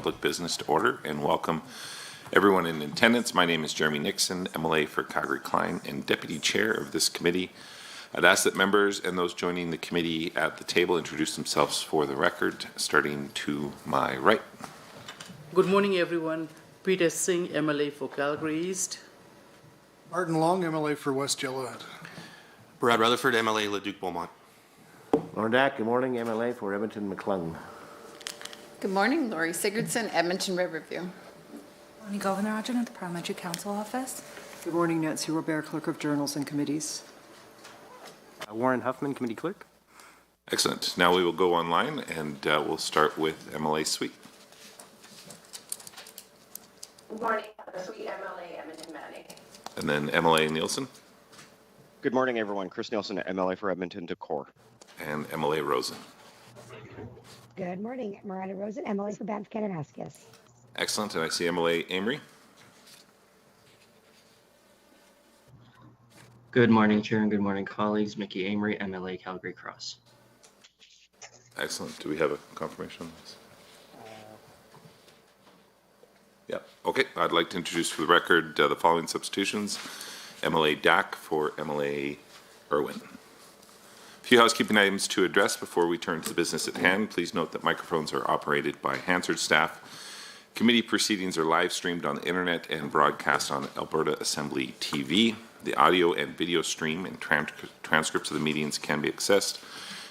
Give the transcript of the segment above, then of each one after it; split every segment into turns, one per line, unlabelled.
public business to order and welcome everyone in attendance. My name is Jeremy Nixon, MLA for Calgary-Klein and Deputy Chair of this committee. I'd ask that members and those joining the committee at the table introduce themselves for the record, starting to my right.
Good morning, everyone. Peter Singh, MLA for Calgary East.
Martin Long, MLA for West Yellowhead.
Brad Rutherford, MLA Leduc-Beaumont.
Lauren Dack, good morning, MLA for Edmonton-McClung.
Good morning, Laurie Sigurdsson, Edmonton Riverview.
Morning, Governor Adjournment at the Parliamentary Council Office.
Good morning, Nancy Robert, Clerk of Journals and Committees.
Warren Huffman, Committee Clerk.
Excellent. Now we will go online and we'll start with MLA Sweet.
Good morning, Sweet MLA Edmonton Manning.
And then MLA Nielsen.
Good morning, everyone. Chris Nielsen, MLA for Edmonton Decor.
And MLA Rosen.
Good morning, Miranda Rosen, MLA for Banff Kananaskis.
Excellent. And I see MLA Amory.
Good morning, Chair, and good morning, colleagues. Mickey Amory, MLA Calgary Cross.
Excellent. Do we have a confirmation on this? Yeah. Okay. I'd like to introduce for the record the following substitutions. MLA Dack for MLA Irwin. A few housekeeping items to address before we turn to the business at hand. Please note that microphones are operated by Hansard staff. Committee proceedings are live streamed on the internet and broadcast on Alberta Assembly TV. The audio and video stream and transcripts of the meetings can be accessed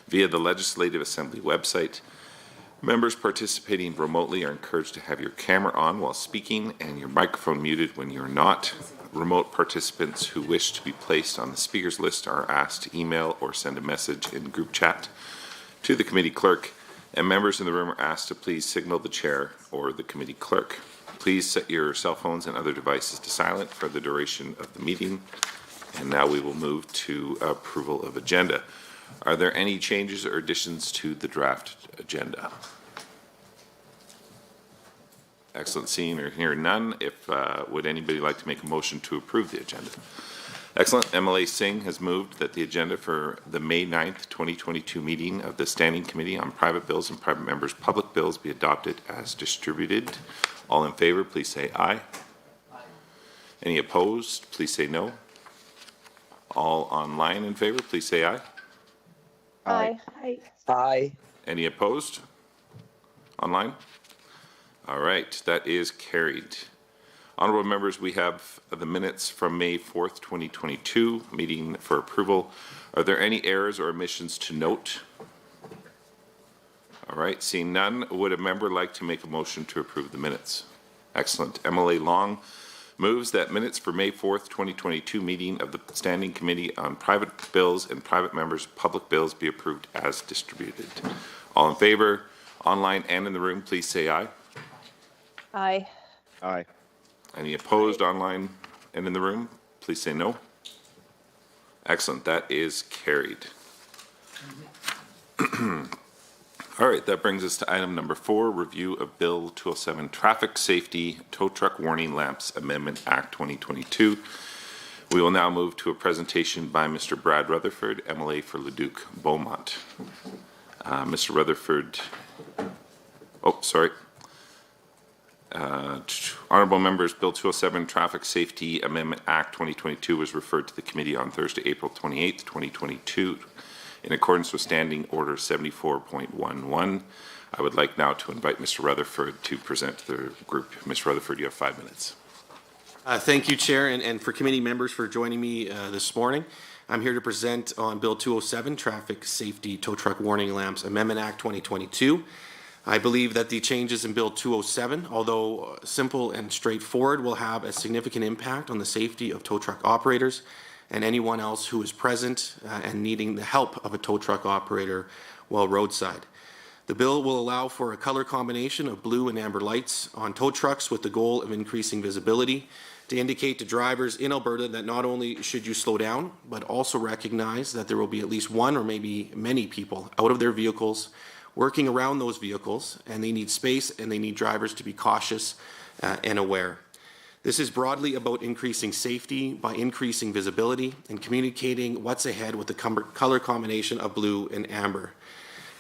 via the Legislative Assembly website. Members participating remotely are encouraged to have your camera on while speaking and your microphone muted when you're not. Remote participants who wish to be placed on the speakers list are asked to email or send a message in group chat to the committee clerk, and members in the room are asked to please signal the chair or the committee clerk. Please set your cell phones and other devices to silent for the duration of the meeting. And now we will move to approval of agenda. Are there any changes or additions to the draft agenda? Excellent. Seeing or hearing none, would anybody like to make a motion to approve the agenda? Excellent. MLA Singh has moved that the agenda for the May 9th, 2022 meeting of the Standing Committee on Private Bills and Private Members' Public Bills be adopted as distributed. All in favor, please say aye. Aye. Any opposed, please say no. All online in favor, please say aye.
Aye.
Aye. Aye.
Any opposed? Online? All right, that is carried. Honorable members, we have the minutes from May 4th, 2022, meeting for approval. Are there any errors or omissions to note? All right, seeing none, would a member like to make a motion to approve the minutes? Excellent. MLA Long moves that minutes for May 4th, 2022 meeting of the Standing Committee on Private Bills and Private Members' Public Bills be approved as distributed. All in favor, online and in the room, please say aye.
Aye.
Aye.
Any opposed online and in the room, please say no. Excellent. That is carried. All right, that brings us to item number 4, review of Bill 207, Traffic Safety Tow Truck Warning Lamps Amendment Act 2022. We will now move to a presentation by Mr. Brad Rutherford, MLA for Leduc-Beaumont. Mr. Rutherford, honorable members, Bill 207, Traffic Safety Amendment Act 2022 was referred to the committee on Thursday, April 28, 2022. In accordance with Standing Order 74.11, I would like now to invite Mr. Rutherford to present to the group. Mr. Rutherford, you have 5 minutes.
Thank you, Chair, and for committee members for joining me this morning. I'm here to present on Bill 207, Traffic Safety Tow Truck Warning Lamps Amendment Act 2022. I believe that the changes in Bill 207, although simple and straightforward, will have a significant impact on the safety of tow truck operators and anyone else who is present and needing the help of a tow truck operator while roadside. The bill will allow for a color combination of blue and amber lights on tow trucks with the goal of increasing visibility to indicate to drivers in Alberta that not only should you slow down, but also recognize that there will be at least one or maybe many people out of their vehicles working around those vehicles, and they need space and they need drivers to be cautious and aware. This is broadly about increasing safety by increasing visibility and communicating what's ahead with the color combination of blue and amber.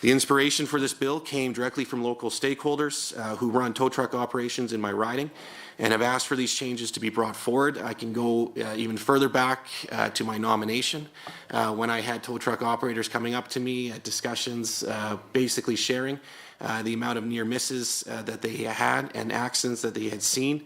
The inspiration for this bill came directly from local stakeholders who run tow truck operations in my riding and have asked for these changes to be brought forward. I can go even further back to my nomination when I had tow truck operators coming up to me at discussions basically sharing the amount of near misses that they had and accidents that they had seen.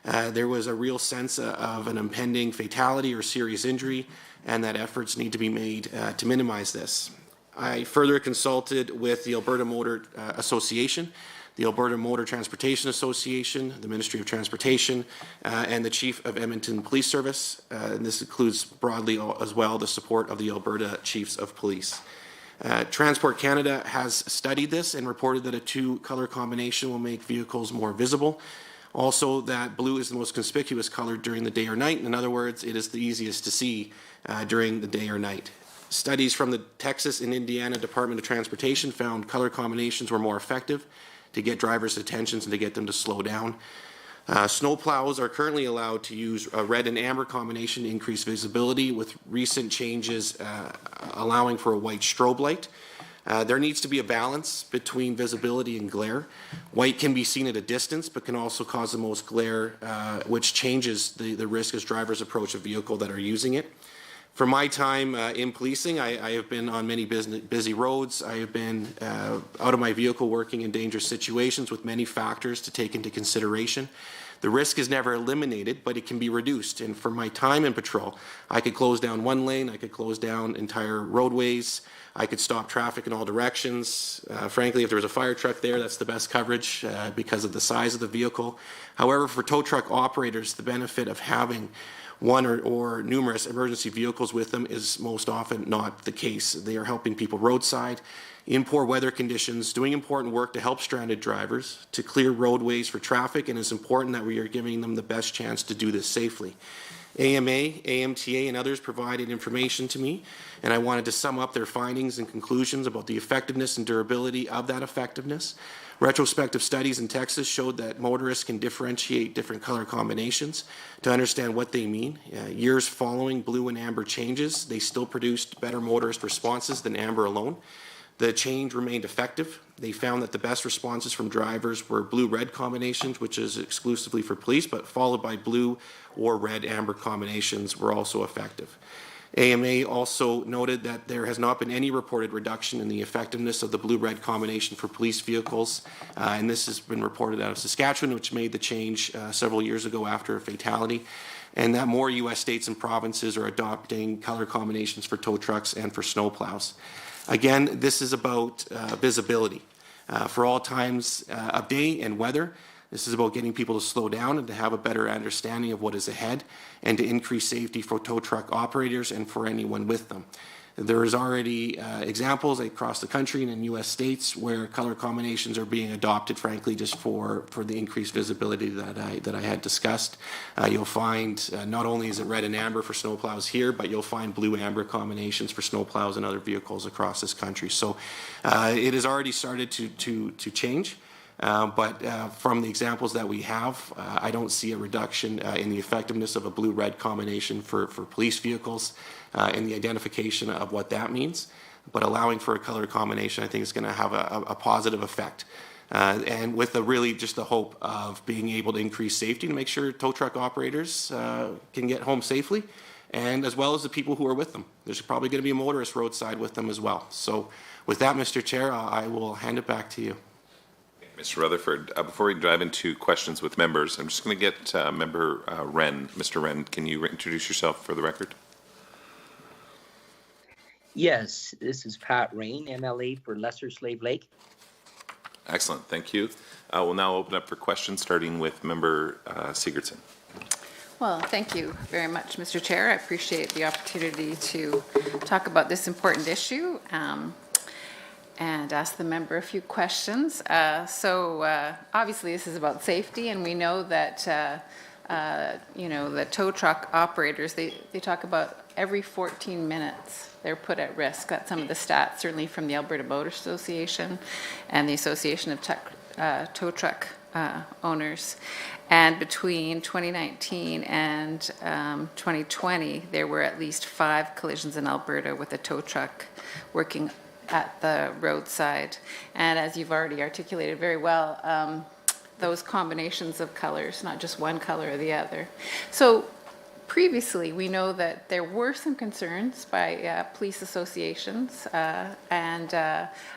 There was a real sense of an impending fatality or serious injury, and that efforts need to be made to minimize this. I further consulted with the Alberta Motor Association, the Alberta Motor Transportation Association, the Ministry of Transportation, and the Chief of Edmonton Police Service. And this includes broadly as well the support of the Alberta Chiefs of Police. Transport Canada has studied this and reported that a two-color combination will make vehicles more visible. Also, that blue is the most conspicuous color during the day or night. In other words, it is the easiest to see during the day or night. Studies from the Texas and Indiana Department of Transportation found color combinations were more effective to get drivers' attentions and to get them to slow down. Snow plows are currently allowed to use a red and amber combination to increase visibility, with recent changes allowing for a white strobe light. There needs to be a balance between visibility and glare. White can be seen at a distance, but can also cause the most glare, which changes the risk as drivers approach a vehicle that are using it. For my time in policing, I have been on many busy roads. I have been out of my vehicle working in dangerous situations with many factors to take into consideration. The risk is never eliminated, but it can be reduced. And for my time in patrol, I could close down one lane, I could close down entire roadways, I could stop traffic in all directions. Frankly, if there was a fire truck there, that's the best coverage because of the size of the vehicle. However, for tow truck operators, the benefit of having one or numerous emergency vehicles with them is most often not the case. They are helping people roadside, in poor weather conditions, doing important work to help stranded drivers, to clear roadways for traffic, and it's important that we are giving them the best chance to do this safely. AMA, AMTA, and others provided information to me, and I wanted to sum up their findings and conclusions about the effectiveness and durability of that effectiveness. Retrospective studies in Texas showed that motorists can differentiate different color combinations to understand what they mean. Years following blue and amber changes, they still produced better motorist responses than amber alone. The change remained effective. They found that the best responses from drivers were blue-red combinations, which is exclusively for police, but followed by blue or red-amber combinations were also effective. AMA also noted that there has not been any reported reduction in the effectiveness of the blue-red combination for police vehicles, and this has been reported out of Saskatchewan, which made the change several years ago after a fatality, and that more U.S. states and provinces are adopting color combinations for tow trucks and for snowplows. Again, this is about visibility for all times of day and weather. This is about getting people to slow down and to have a better understanding of what is ahead and to increase safety for tow truck operators and for anyone with them. There is already examples across the country and in U.S. states where color combinations are being adopted, frankly, just for the increased visibility that I had discussed. You'll find not only is it red and amber for snowplows here, but you'll find blue-amber combinations for snowplows and other vehicles across this country. So it has already started to change. But from the examples that we have, I don't see a reduction in the effectiveness of a blue-red combination for police vehicles and the identification of what that means. But allowing for a color combination, I think, is going to have a positive effect. And with really just the hope of being able to increase safety to make sure tow truck operators can get home safely, and as well as the people who are with them. There's probably going to be a motorist roadside with them as well. So with that, Mr. Chair, I will hand it back to you.
Mr. Rutherford, before we dive into questions with members, I'm just going to get Member Wren. Mr. Wren, can you introduce yourself for the record?
Yes, this is Pat Rain, MLA for Lesser Slave Lake.
Excellent, thank you. We'll now open up for questions, starting with Member Sigurdsson.
Well, thank you very much, Mr. Chair. I appreciate the opportunity to talk about this important issue and ask the member a few questions. Obviously this is about safety, and we know that the tow truck operators, they talk about every 14 minutes they're put at risk. That's some of the stats, certainly from the Alberta Motor Association and the Association of Tow Truck Owners. And between 2019 and 2020, there were at least 5 collisions in Alberta with a tow truck working at the roadside. And as you've already articulated very well, those combinations of colors, not just one color or the other. So previously, we know that there were some concerns by police associations and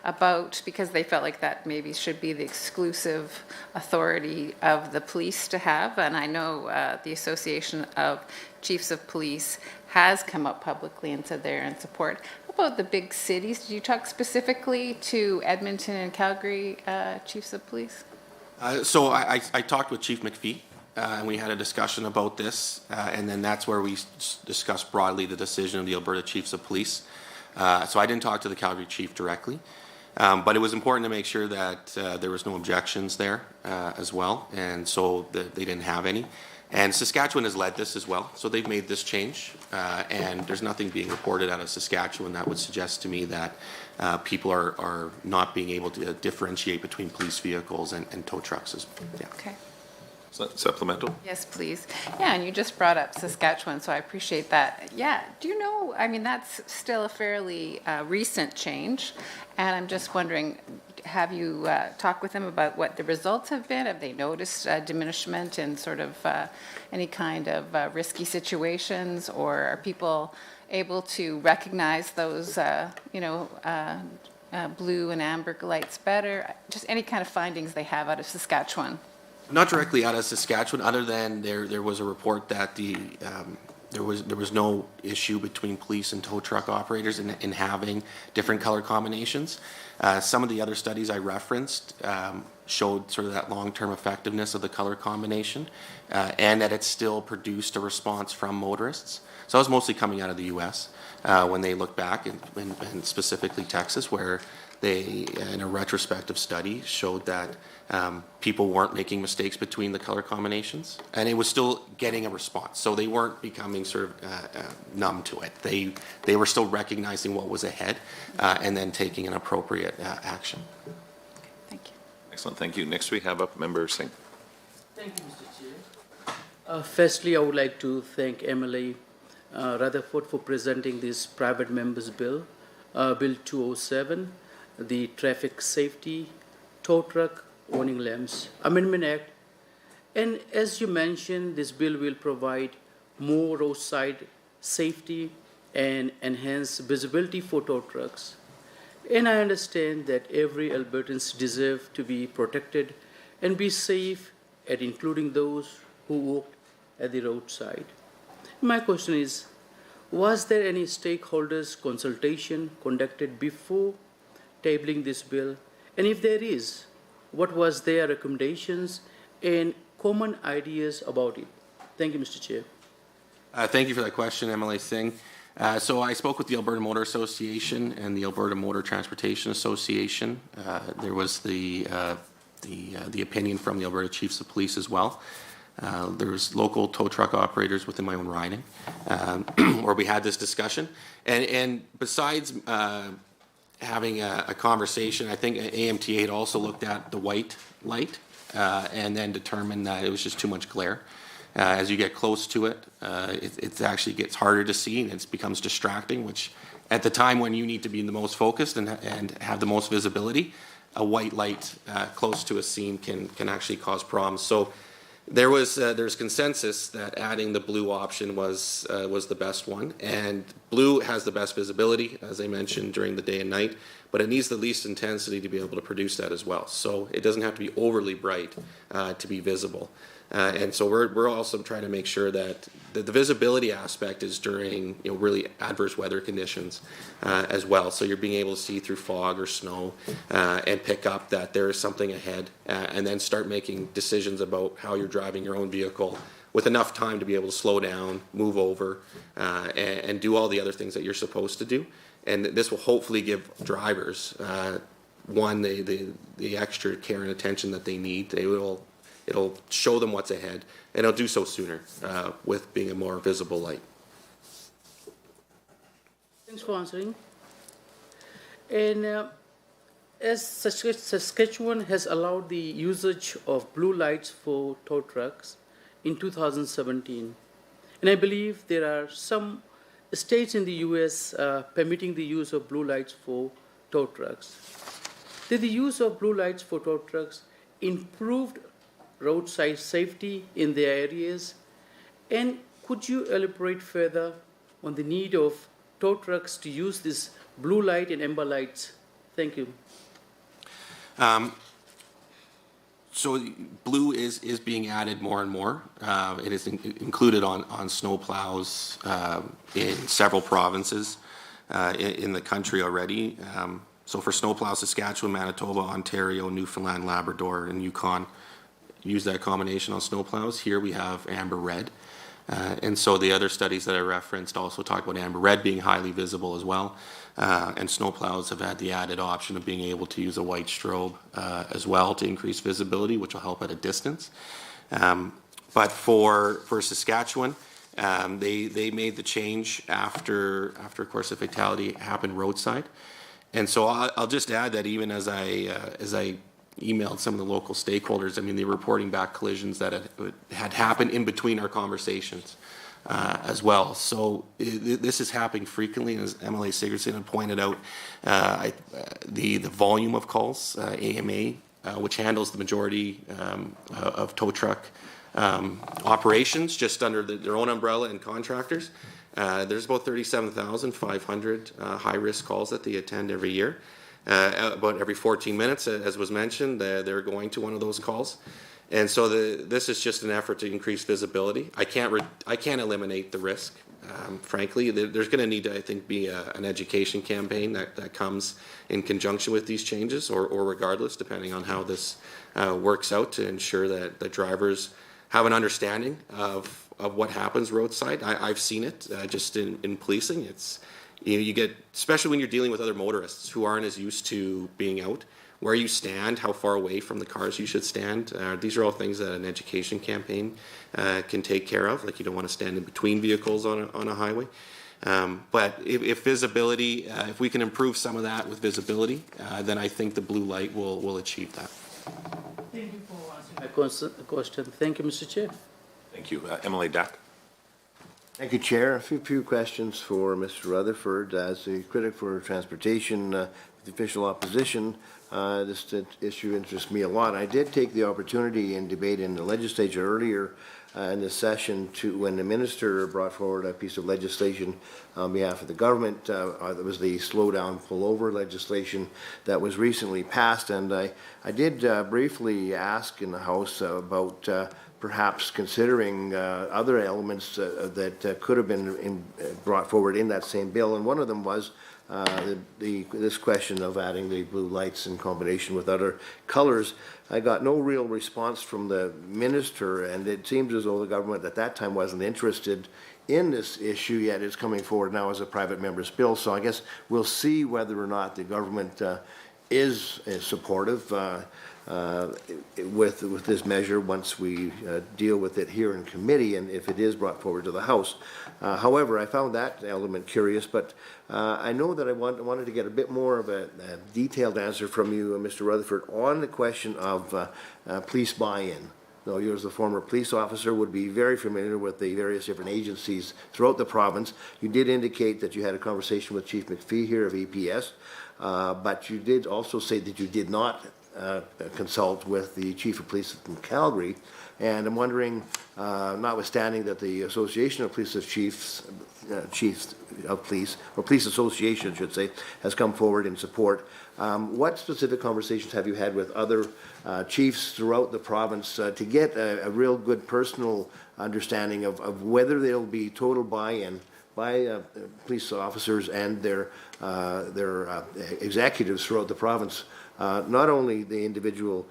about, because they felt like that maybe should be the exclusive authority of the police to have. And I know the Association of Chiefs of Police has come up publicly and said they're in support. How about the big cities? Did you talk specifically to Edmonton and Calgary Chiefs of Police?
So I talked with Chief McPhee, and we had a discussion about this, and then that's where we discussed broadly the decision of the Alberta Chiefs of Police. So I didn't talk to the Calgary Chief directly, but it was important to make sure that there was no objections there as well, and so they didn't have any. And Saskatchewan has led this as well, so they've made this change, and there's nothing being reported out of Saskatchewan that would suggest to me that people are not being able to differentiate between police vehicles and tow trucks. Yeah.
Okay.
Supplemental?
Yes, please. Yeah, and you just brought up Saskatchewan, so I appreciate that. Yeah, do you know, I mean, that's still a fairly recent change, and I'm just wondering, have you talked with them about what the results have been? Have they noticed diminishment in sort of any kind of risky situations, or are people able to recognize those, blue and amber lights better? Just any kind of findings they have out of Saskatchewan.
Not directly out of Saskatchewan, other than there was a report that there was no issue between police and tow truck operators in having different color combinations. Some of the other studies I referenced showed sort of that long-term effectiveness of the color combination, and that it still produced a response from motorists. So I was mostly coming out of the U.S. When they look back, and specifically Texas, where they, in a retrospective study, showed that people weren't making mistakes between the color combinations, and it was still getting a response. So they weren't becoming sort of numb to it. They were still recognizing what was ahead and then taking an appropriate action.
Thank you.
Excellent, thank you. Next we have up Member Singh.
Thank you, Mr. Chair. Firstly, I would like to thank MLA Rutherford for presenting this private members bill, Bill 207, the Traffic Safety Tow Truck Warning Lamps Amendment Act. And as you mentioned, this bill will provide more roadside safety and enhance visibility for tow trucks. And I understand that every Albertans deserve to be protected and be safe, and including those who walk at the roadside. My question is, was there any stakeholders consultation conducted before tabling this bill? And if there is, what was their recommendations and common ideas about it? Thank you, Mr. Chair.
Thank you for that question, MLA Singh. So I spoke with the Alberta Motor Association and the Alberta Motor Transportation Association. There was the opinion from the Alberta Chiefs of Police as well. There's local tow truck operators within my own riding where we had this discussion. And besides having a conversation, I think AMTA had also looked at the white light and then determined that it was just too much glare. As you get close to it, it actually gets harder to see and it becomes distracting, which at the time when you need to be the most focused and have the most visibility, a white light close to a scene can actually cause problems. So there's consensus that adding the blue option was the best one, and blue has the best visibility, as I mentioned, during the day and night, but it needs the least intensity to be able to produce that as well. So it doesn't have to be overly bright to be visible. And so we're also trying to make sure that the visibility aspect is during really adverse weather conditions as well. So you're being able to see through fog or snow and pick up that there is something ahead, and then start making decisions about how you're driving your own vehicle with enough time to be able to slow down, move over, and do all the other things that you're supposed to do. And this will hopefully give drivers the extra care and attention that they need. It'll show them what's ahead, and it'll do so sooner with being a more visible light.
Thanks for answering. And as Saskatchewan has allowed the usage of blue lights for tow trucks in 2017, and I believe there are some states in the U.S. Permitting the use of blue lights for tow trucks. Did the use of blue lights for tow trucks improved roadside safety in their areas? And could you elaborate further on the need of tow trucks to use this blue light and amber lights? Thank you.
So blue is being added more and more. It is included on snow plows in several provinces in the country already. So for snow plows, Saskatchewan, Manitoba, Ontario, Newfoundland, Labrador, and Yukon use that combination on snow plows. Here we have amber red. And so the other studies that I referenced also talk about amber red being highly visible as well. And snowplows have had the added option of being able to use a white strobe as well to increase visibility, which will help at a distance. But for Saskatchewan, they made the change after of course, the fatality happened roadside. And so I'll just add that even as I emailed some of the local stakeholders, I mean, they're reporting back collisions that had happened in between our conversations as well. So this is happening frequently, as MLA Sigurdsson had pointed out. The volume of calls, AMA, which handles the majority of tow truck operations just under their own umbrella and contractors. There's about 37,500 high-risk calls that they attend every year. About every 14 minutes, as was mentioned, they're going to one of those calls. And so this is just an effort to increase visibility. I can't eliminate the risk. Frankly, there's going to need to, I think, be an education campaign that comes in conjunction with these changes, or regardless, depending on how this works out, to ensure that the drivers have an understanding of what happens roadside. I've seen it just in policing. It's you get, especially when you're dealing with other motorists who aren't as used to being out, where you stand, how far away from the cars you should stand. These are all things that an education campaign can take care of. Like, you don't want to stand in between vehicles on a highway. But if visibility, if we can improve some of that with visibility, then I think the blue light will achieve that.
Thank you for answering my question. Thank you, Mr. Chair.
Thank you. MLA Dack.
Thank you, Chair. A few questions for Mr. Rutherford. As a critic for transportation with official opposition, this issue interests me a lot. I did take the opportunity in debate in the legislature earlier in this session when the minister brought forward a piece of legislation on behalf of the government. That was the slow down, pull over legislation that was recently passed. And I did briefly ask in the House about perhaps considering other elements that could have been brought forward in that same bill. And one of them was this question of adding the blue lights in combination with other colors. I got no real response from the minister, and it seems as though the government at that time wasn't interested in this issue, yet it's coming forward now as a private member's bill. So I guess we'll see whether or not the government is supportive with this measure once we deal with it here in committee, and if it is brought forward to the House. However, I found that element curious, but I know that I wanted to get a bit more of a detailed answer from you, Mr. Rutherford, on the question of police buy-in. Now, you as a former police officer would be very familiar with the various different agencies throughout the province. You did indicate that you had a conversation with Chief McPhee here of EPS, but you did also say that you did not consult with the Chief of Police in Calgary. And I'm wondering, notwithstanding that the Association of Police Chiefs of Police, or Police Association, I should say, has come forward in support, what specific conversations have you had with other chiefs throughout the province to get a real good personal understanding of whether there'll be total buy-in by police officers and their executives throughout the province, not only the individual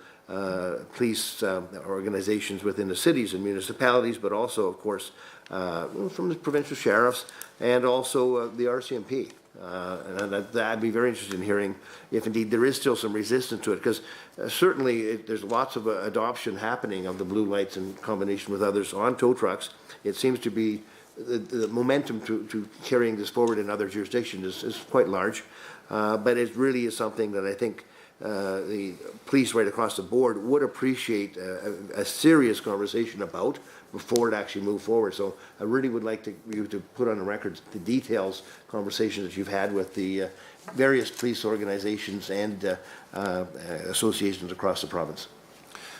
police organizations within the cities and municipalities, but also, of course, from the provincial sheriffs and also the RCMP. And I'd be very interested in hearing if indeed there is still some resistance to it, because certainly there's lots of adoption happening of the blue lights in combination with others on tow trucks. It seems to be the momentum to carrying this forward in other jurisdictions is quite large, but it really is something that I think the police right across the board would appreciate a serious conversation about before it actually moved forward. So I really would like you to put on the record the details, conversations that you've had with the various police organizations and associations across the province?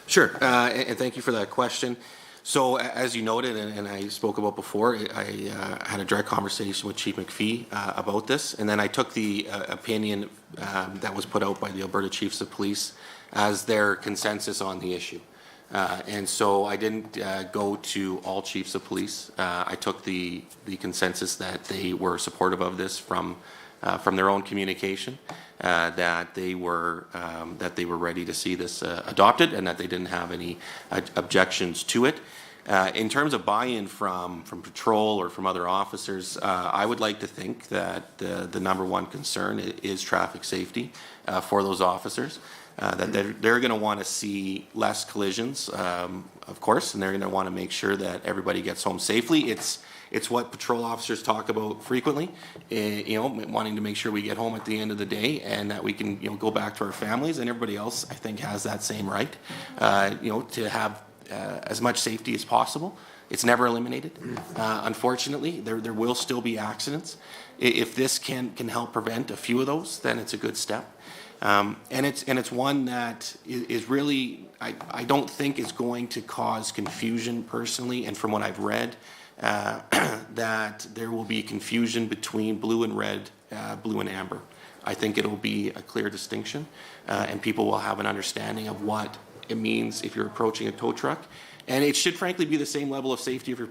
Sure, and thank you for that question. So as you noted, and I spoke about before, I had a direct conversation with Chief McPhee about this, and then I took the opinion that was put out by the Alberta Chiefs of Police as their consensus on the issue. And so I didn't go to all chiefs of police. I took the consensus that they were supportive of this from their own communication, that they were ready to see this adopted, and that they didn't have any objections to it. In terms of buy-in from patrol or from other officers, I would like to think that the number one concern is traffic safety for those officers. That they're going to want to see less collisions, of course, and they're going to want to make sure that everybody gets home safely. It's what patrol officers talk about frequently, wanting to make sure we get home at the end of the day and that we can, go back to our families. And everybody else, I think, has that same right, to have as much safety as possible. It's never eliminated. Unfortunately, there will still be accidents. If this can help prevent a few of those, then it's a good step. And it's one that is really, I don't think is going to cause confusion personally, and from what I've read, that there will be confusion between blue and red, blue and amber. I think it'll be a clear distinction, and people will have an understanding of what it means if you're approaching a tow truck. And it should frankly be the same level of safety if you're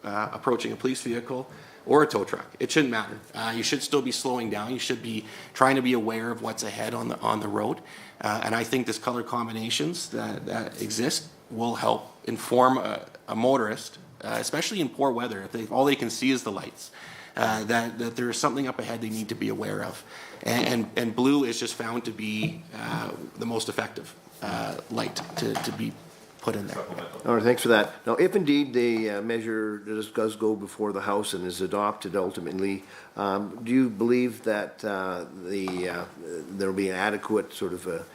approaching a police vehicle or a tow truck. It shouldn't matter. You should still be slowing down. You should be trying to be aware of what's ahead on the road. And I think this color combinations that exist will help inform a motorist, especially in poor weather, if all they can see is the lights, that there is something up ahead they need to be aware of. And blue is just found to be the most effective light to be put in there.
All right, thanks for that. Now, if indeed the measure does go before the House and is adopted ultimately, do you believe that there will be an adequate sort of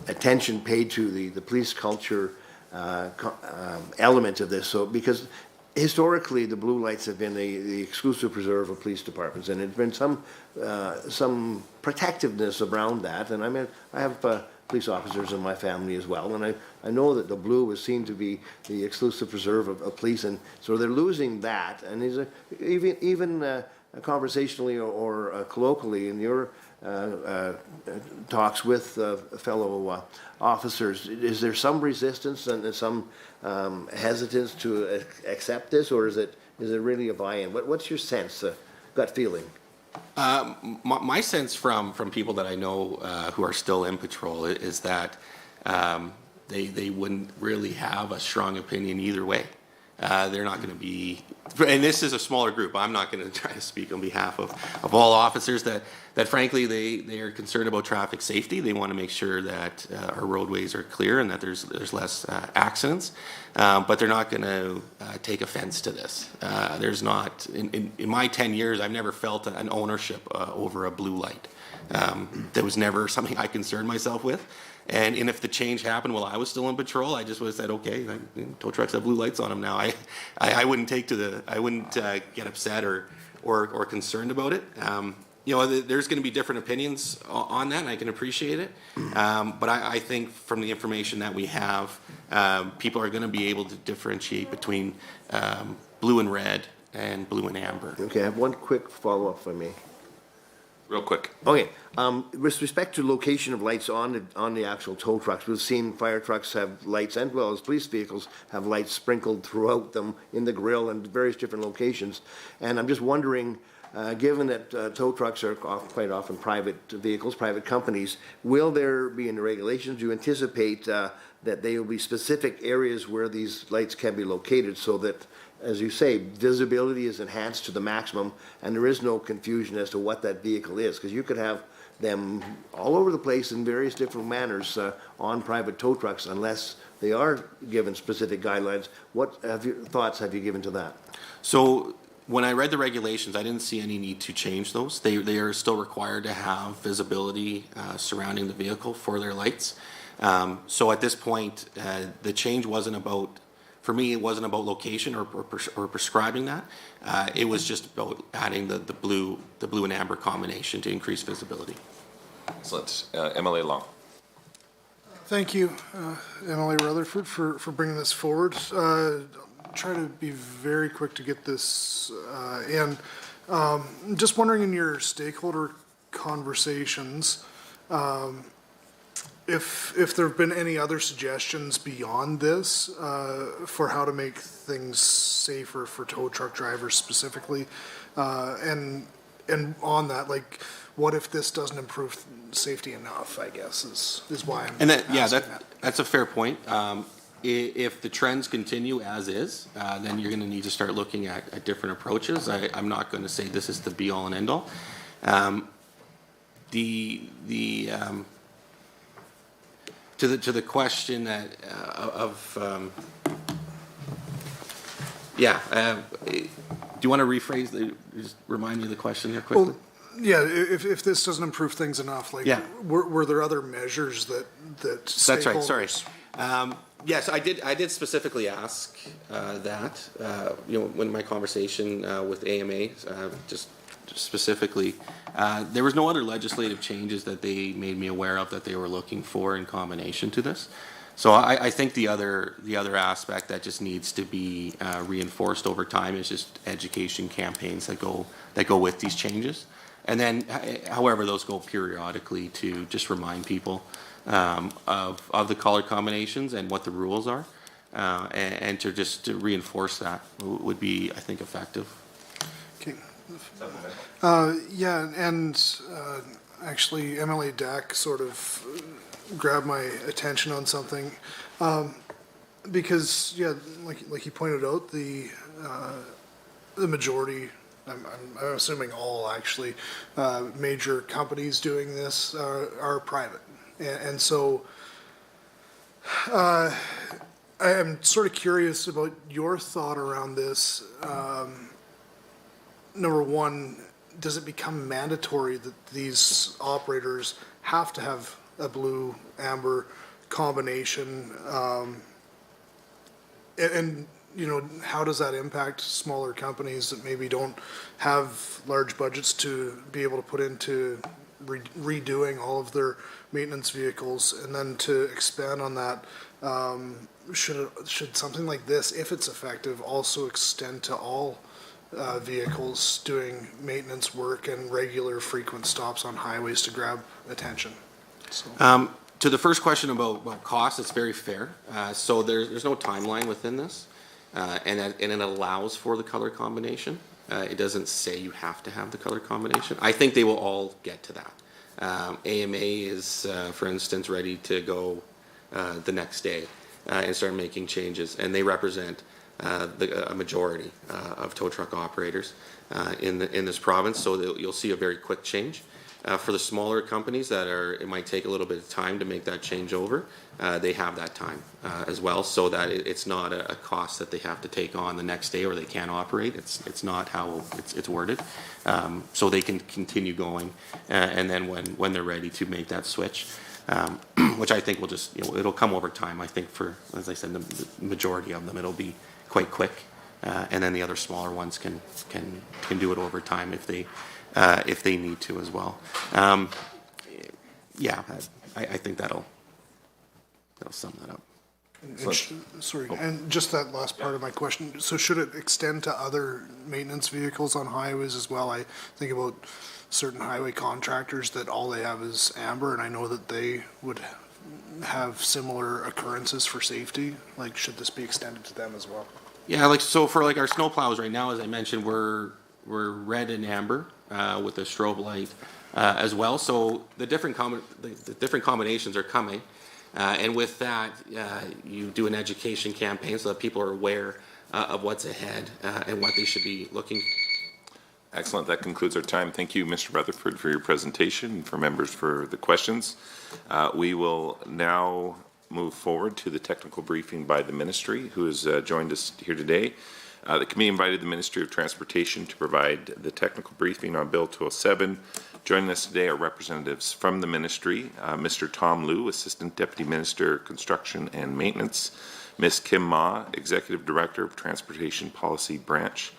attention paid to the police culture element of this? So, because historically the blue lights have been the exclusive preserve of police departments, and there's been some protectiveness around that. And I have police officers in my family as well, and I know that the blue is seen to be the exclusive preserve of police, and so they're losing that. And is even conversationally or colloquially in your talks with fellow officers, is there some resistance and some hesitance to accept this, or is it really a buy-in? What's your sense, gut feeling?
My sense from people that I know who are still in patrol is that they wouldn't really have a strong opinion either way. They're not going to be, and this is a smaller group. I'm not going to try to speak on behalf of all officers that frankly they are concerned about traffic safety. They want to make sure that our roadways are clear and that there's less accidents. But they're not going to take offense to this. There's not, in my 10 years, I've never felt an ownership over a blue light. That was never something I concerned myself with. And if the change happened while I was still in patrol, I just would have said, okay, tow trucks have blue lights on them now. I wouldn't get upset or concerned about it. There's going to be different opinions on that, and I can appreciate it. But I think from the information that we have, people are going to be able to differentiate between blue and red and blue and amber.
Okay, I have one quick follow-up for me.
Real quick.
Okay, with respect to location of lights on the actual tow trucks, we've seen fire trucks have lights, and well as police vehicles have lights sprinkled throughout them in the grill and various different locations. And I'm just wondering, given that tow trucks are quite often private vehicles, private companies, will there be in the regulations, do you anticipate that there will be specific areas where these lights can be located so that, as you say, visibility is enhanced to the maximum and there is no confusion as to what that vehicle is? Because you could have them all over the place in various different manners on private tow trucks unless they are given specific guidelines. What thoughts have you given to that? So
when I read the regulations, I didn't see any need to change those. They are still required to have visibility surrounding the vehicle for their lights. So at this point, the change wasn't about For me, it wasn't about location or prescribing that. It was just about adding the blue and amber combination to increase visibility.
Excellent. MLA Long.
Thank you, MLA Rutherford, for bringing this forward. Try to be very quick to get this in. Just wondering, in your stakeholder conversations, if there have been any other suggestions beyond this for how to make things safer for tow truck drivers specifically, and on that, like, what if this doesn't improve safety enough, I guess, is why I'm asking that.
That's a fair point. If the trends continue as is, then you're going to need to start looking at different approaches. I'm not going to say this is the be-all and end-all. To the question that do you want to rephrase just remind me of the question here quickly?
Well, yeah, if this doesn't improve things enough, like, were there other measures that
That's right. Sorry.
stakeholders-
Yes, I did specifically ask that. When my conversation with AMA, just specifically, there was no other legislative changes that they made me aware of that they were looking for in combination to this. So I think the other aspect that just needs to be reinforced over time is just education campaigns that go with these changes, and then however those go periodically to just remind people of the color combinations and what the rules are, and to reinforce that would be, I think, effective.
Okay. Yeah, and actually, MLA Dack sort of grabbed my attention on something, because, yeah, like you pointed out, the majority, I'm assuming all actually, major companies doing this are private. And so I am sort of curious about your thought around this. Number one, does it become mandatory that these operators have to have a blue amber combination? And how does that impact smaller companies that maybe don't have large budgets to be able to put into redoing all of their maintenance vehicles? And then to expand on that, should something like this, if it's effective, also extend to all vehicles doing maintenance work and regular frequent stops on highways to grab attention? So.
To the first question about cost, it's very fair. So there's no timeline within this, and it allows for the color combination. It doesn't say you have to have the color combination. I think they will all get to that. AMA is, for instance, ready to go the next day and start making changes, and they represent a majority of tow truck operators in this province. So you'll see a very quick change. For the smaller companies it might take a little bit of time to make that change over. They have that time as well, so that it's not a cost that they have to take on the next day or they can't operate. It's not how it's worded. So they can continue going, and then when they're ready to make that switch, which I think will just it'll come over time. I think for, as I said, the majority of them it'll be quite quick, and then the other smaller ones can do it over time if they need to as well. I think that'll sum that up.
And just that last part of my question, so should it extend to other maintenance vehicles on highways as well? I think about certain highway contractors that all they have is amber, and I know that they would have similar occurrences for safety. Like, should this be extended to them as well?
Yeah, so for our snowplows right now, as I mentioned, we're red and amber with a strobe light as well. So the different combinations are coming, and with that, you do an education campaign so that people are aware of what's ahead and what they should be looking.
Excellent. That concludes our time. Thank you, Mr. Rutherford, for your presentation, and for members for the questions. We will now move forward to the technical briefing by the ministry, who has joined us here today. The committee invited the Ministry of Transportation to provide the technical briefing on Bill 207. Joining us today are representatives from the ministry, Mr. Tom Liu, Assistant Deputy Minister, Construction and Maintenance, Ms. Kim Ma, Executive Director of Transportation Policy Branch,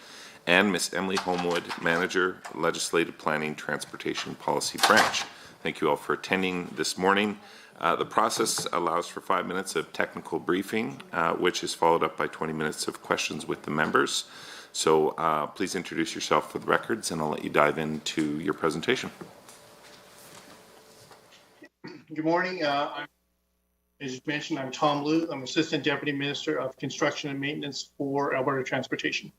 and Ms. Emily Homewood, Manager, Legislative Planning, Transportation Policy Branch. Thank you all for attending this morning. The process allows for 5 minutes of technical briefing, which is followed up by 20 minutes of questions with the members. So please introduce yourself for the records, and I'll let you dive into your presentation.
Good morning. As you mentioned, I'm Tom Liu. I'm Assistant Deputy Minister of Construction and Maintenance for Alberta Transportation.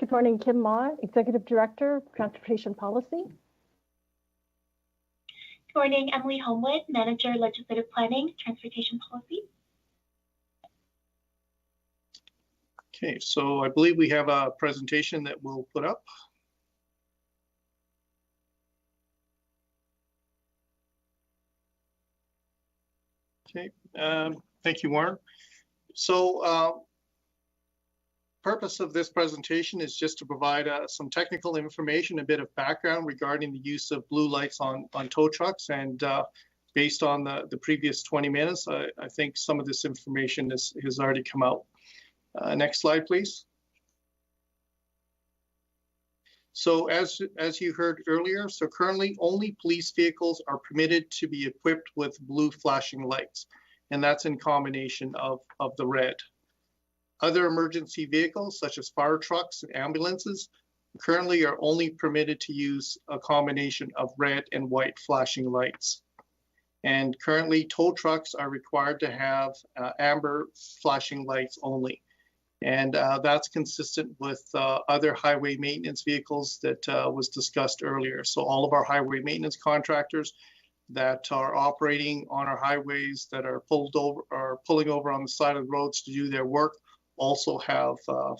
Good morning, Kim Ma, Executive Director of Transportation Policy.
Good morning, Emily Homewood, Manager, Legislative Planning, Transportation Policy.
Okay, so I believe we have a presentation that we'll put up. Okay, thank you, Warren. So purpose of this presentation is just to provide some technical information, a bit of background regarding the use of blue lights on tow trucks. And based on the previous 20 minutes, I think some of this information has already come out. Next slide, please. So as you heard earlier, so currently only police vehicles are permitted to be equipped with blue flashing lights, and that's in combination of the red. Other emergency vehicles, such as fire trucks and ambulances, currently are only permitted to use a combination of red and white flashing lights. And currently tow trucks are required to have amber flashing lights only. And that's consistent with other highway maintenance vehicles that was discussed earlier. So all of our highway maintenance contractors that are operating on our highways that are pulling over on the side of the roads to do their work also have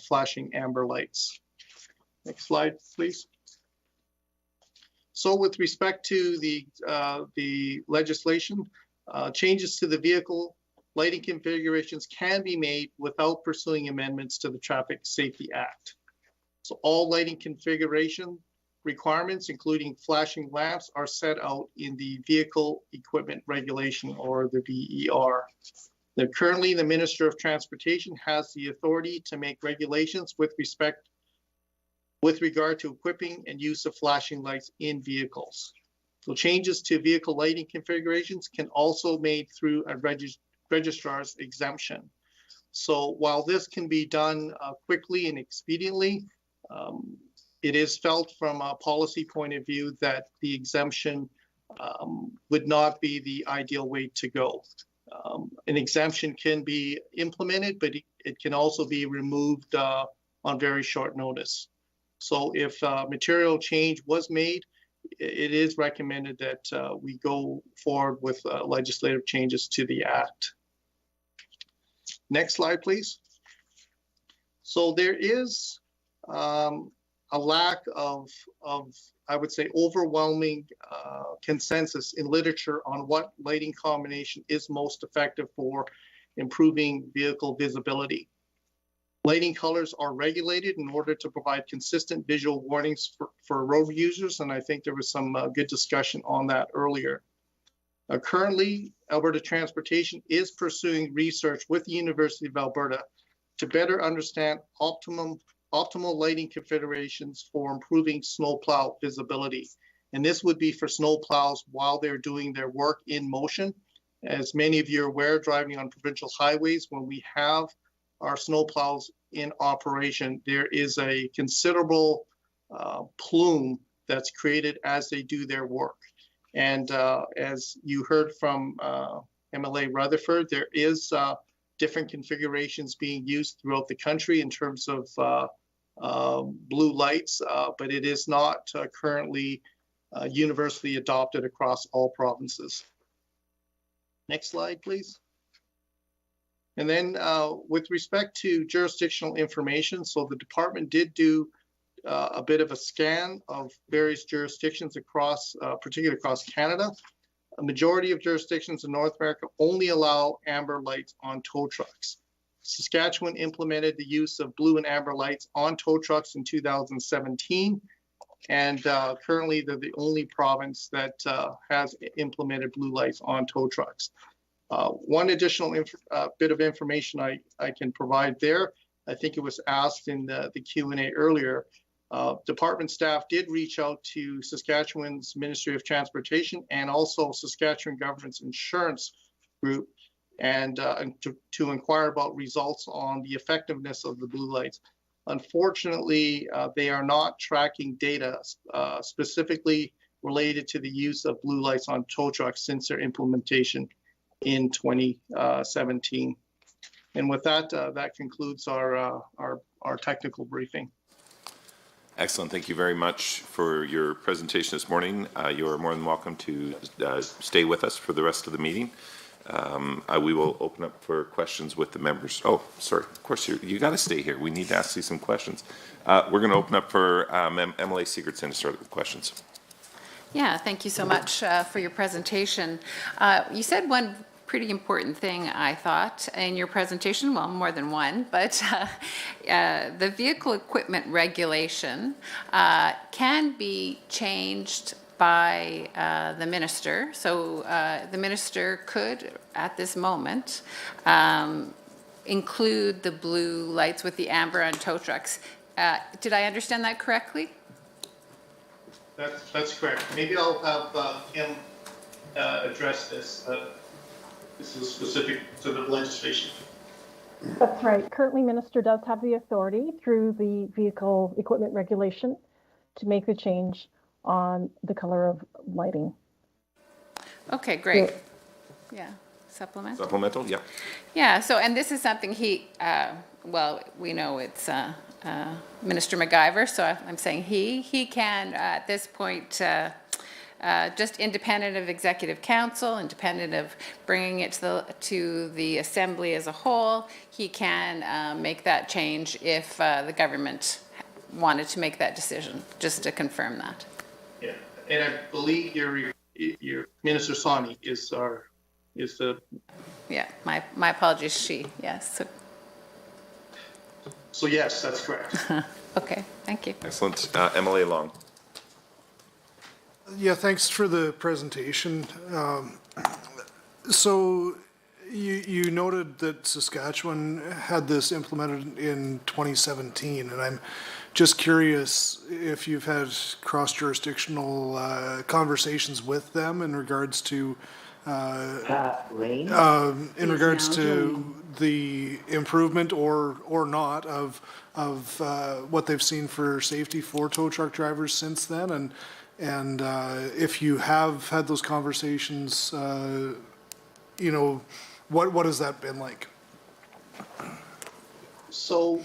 flashing amber lights. Next slide, please. So with respect to the legislation, changes to the vehicle lighting configurations can be made without pursuing amendments to the Traffic Safety Act. So all lighting configuration requirements, including flashing lamps, are set out in the Vehicle Equipment Regulation, or the VER. Currently, the Minister of Transportation has the authority to make regulations with regard to equipping and use of flashing lights in vehicles. So changes to vehicle lighting configurations can also be made through a registrar's exemption. So while this can be done quickly and expediently, it is felt from a policy point of view that the exemption would not be the ideal way to go. An exemption can be implemented, but it can also be removed on very short notice. So if material change was made, it is recommended that we go forward with legislative changes to the Act. Next slide, please. So there is a lack of, I would say, overwhelming consensus in literature on what lighting combination is most effective for improving vehicle visibility. Lighting colors are regulated in order to provide consistent visual warnings for road users, and I think there was some good discussion on that earlier. Currently, Alberta Transportation is pursuing research with the University of Alberta to better understand optimal lighting configurations for improving snowplow visibility. And this would be for snowplows while they're doing their work in motion. As many of you are aware, driving on provincial highways, when we have our snowplows in operation, there is a considerable plume that's created as they do their work. And as you heard from MLA Rutherford, there is different configurations being used throughout the country in terms of blue lights, but it is not currently universally adopted across all provinces. Next slide, please. And then with respect to jurisdictional information, so the department did do a bit of a scan of various jurisdictions across, particularly across Canada. A majority of jurisdictions in North America only allow amber lights on tow trucks. Saskatchewan implemented the use of blue and amber lights on tow trucks in 2017. And currently, they're the only province that has implemented blue lights on tow trucks. One additional bit of information I can provide there, I think it was asked in the Q&A earlier, department staff did reach out to Saskatchewan's Ministry of Transportation and also Saskatchewan Government's insurance group and to inquire about results on the effectiveness of the blue lights. Unfortunately, they are not tracking data specifically related to the use of blue lights on tow trucks since their implementation in 2017. And with that, that concludes our technical briefing.
Excellent. Thank you very much for your presentation this morning. You are more than welcome to stay with us for the rest of the meeting. We will open up for questions with the members. Oh, sorry. Of course, you got to stay here. We need to ask you some questions. We're going to open up for MLA Sigurdsson to start with questions.
Yeah, thank you so much for your presentation. You said one pretty important thing, I thought, in your presentation, well, more than one, but the vehicle equipment regulation can be changed by the minister. So the minister could, at this moment, include the blue lights with the amber on tow trucks. Did I understand that correctly?
That's correct. Maybe I'll have him address this. This is specific to the legislation.
That's right. Currently, Minister does have the authority through the vehicle equipment regulation to make the change on the color of lighting.
Okay, great. Yeah, supplemental?
Supplemental, yeah.
Yeah, so, and this is something he, well, we know it's Minister MacGyver, so I'm saying he can, at this point, just independent of Executive Council, independent of bringing it to the Assembly as a whole, he can make that change if the government wanted to make that decision, just to confirm that.
Yeah, and I believe your Minister Sani is the.
Yeah, my apologies, she, yes.
So yes, that's correct.
Okay, thank you.
Excellent. MLA Long.
Yeah, thanks for the presentation. So you noted that Saskatchewan had this implemented in 2017, and I'm just curious if you've had cross-jurisdictional conversations with them in regards to the improvement or not of what they've seen for safety for tow truck drivers since then, and if you have had those conversations, what has that been like?
So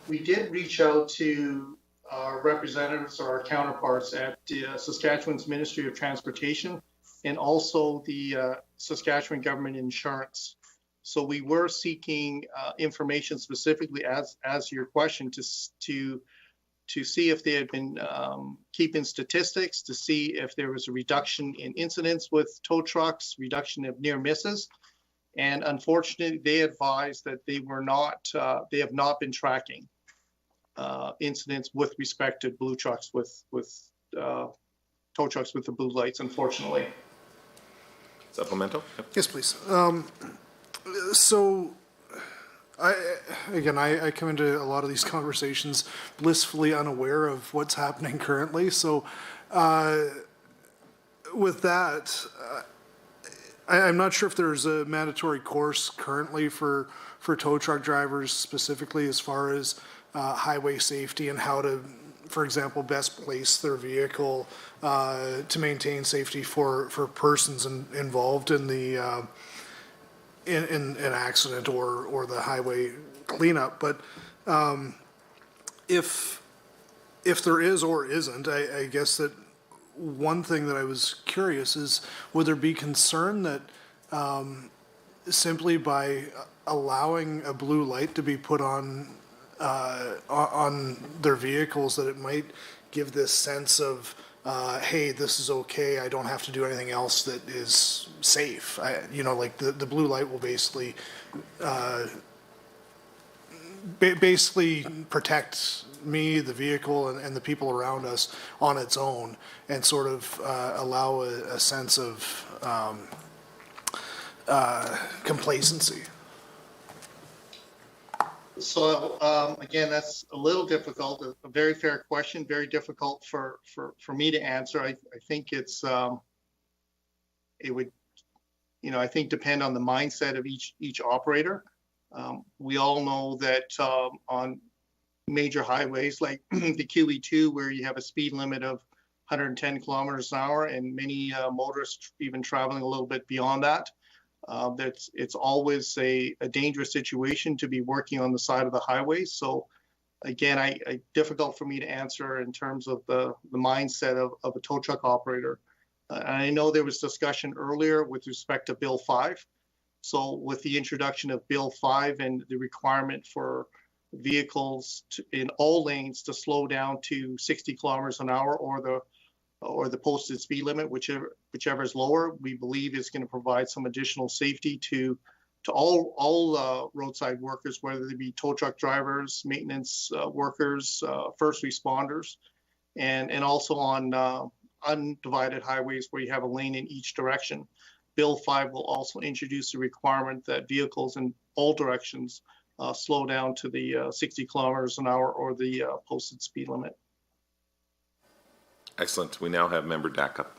we did reach out to our representatives or our counterparts at Saskatchewan's Ministry of Transportation and also the Saskatchewan Government Insurance. So we were seeking information specifically as your question to see if they had been keeping statistics, to see if there was a reduction in incidents with tow trucks, reduction of near misses. And unfortunately, they advised that they have not been tracking incidents with respect to blue trucks with tow trucks with the blue lights, unfortunately.
Supplemental? Yep.
Yes, please. So, I come into a lot of these conversations blissfully unaware of what's happening currently. So, with that, I'm not sure if there's a mandatory course currently for tow truck drivers specifically as far as highway safety and how to, for example, best place their vehicle to maintain safety for persons involved in the in an accident or the highway cleanup. But if there is or isn't, I guess that one thing that I was curious is, would there be concern that simply by allowing a blue light to be put on their vehicles, that it might give this sense of, hey, this is okay, I don't have to do anything else that is safe. Like the blue light will basically protect me, the vehicle, and the people around us on its own, and sort of allow a sense of complacency.
So again, that's a little difficult, a very fair question, very difficult for me to answer. I think it's, it would, I think depend on the mindset of each operator. We all know that on major highways like the QE2, where you have a speed limit of 110 kilometers an hour and many motorists even traveling a little bit beyond that, it's always a dangerous situation to be working on the side of the highway. So again, difficult for me to answer in terms of the mindset of a tow truck operator. I know there was discussion earlier with respect to Bill 5. So with the introduction of Bill 5 and the requirement for vehicles in all lanes to slow down to 60 kilometers an hour or the posted speed limit, whichever is lower, we believe is going to provide some additional safety to all roadside workers, whether they be tow truck drivers, maintenance workers, first responders, and also on undivided highways where you have a lane in each direction. Bill 5 will also introduce a requirement that vehicles in all directions slow down to the 60 kilometers an hour or the posted speed limit.
Excellent. We now have Member Dack up.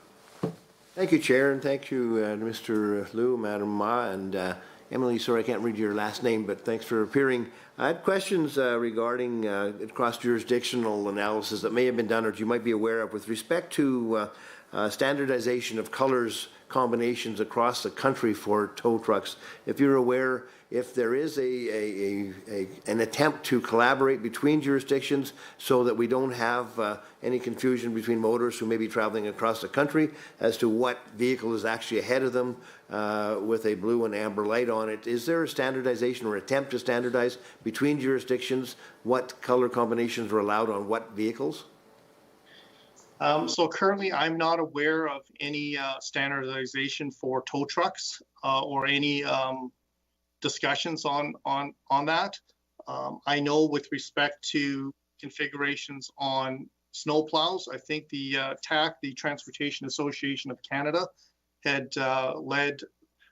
Thank you, Chair, and thank you, Mr. Liu, Madam Ma, and Emily. Sorry, I can't read your last name, but thanks for appearing. I had questions regarding cross-jurisdictional analysis that may have been done or you might be aware of with respect to standardization of colors combinations across the country for tow trucks. If you're aware, if there is an attempt to collaborate between jurisdictions so that we don't have any confusion between motorists who may be traveling across the country as to what vehicle is actually ahead of them with a blue and amber light on it. Is there a standardization or attempt to standardize between jurisdictions what color combinations are allowed on what vehicles?
So currently, I'm not aware of any standardization for tow trucks or any discussions on that. I know with respect to configurations on snow plows, I think the TAC, the Transportation Association of Canada, had led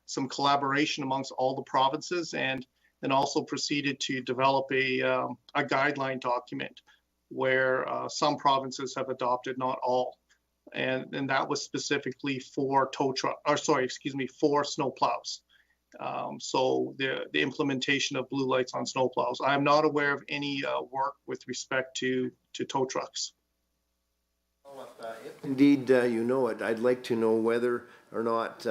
some collaboration amongst all the provinces and also proceeded to develop a guideline document where some provinces have adopted, not all. And that was specifically for for snow plows. So the implementation of blue lights on snow plows. I'm not aware of any work with respect to tow trucks.
If indeed you know it, I'd like to know whether or not